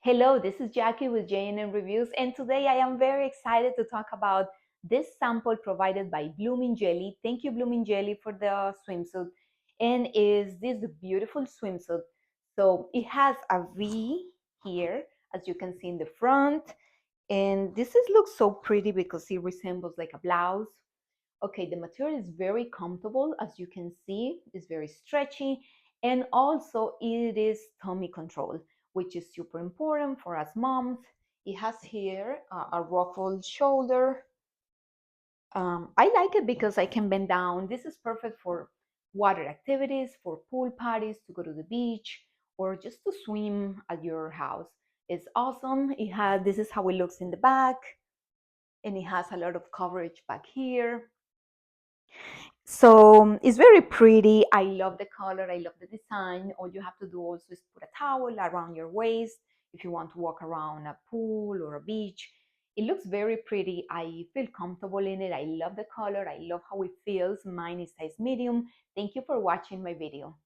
Hello, this is Jackie with JNN Reviews, and today I am very excited to talk about this sample provided by Blooming Jelly. Thank you, Blooming Jelly, for the swimsuit. And is this beautiful swimsuit? So it has a V here, as you can see in the front, and looks so pretty because it resembles like a blouse. Okay, the material is very comfortable, as you can see. It's very stretchy, and also it is tummy control, which is super important for us moms. It has here a ruffled shoulder. I like it because I can bend down. This is perfect for water activities, for pool parties, to go to the beach, or just to swim at your house. It's awesome. This is how it looks in the back, and it has a lot of coverage back here. So it's very pretty. I love the color. I love the design. All you have to do also is put a towel around your waist if you want to walk around a pool or a beach. It looks very pretty. I feel comfortable in it. I love the color. I love how it feels. Mine is size medium. Thank you for watching my video.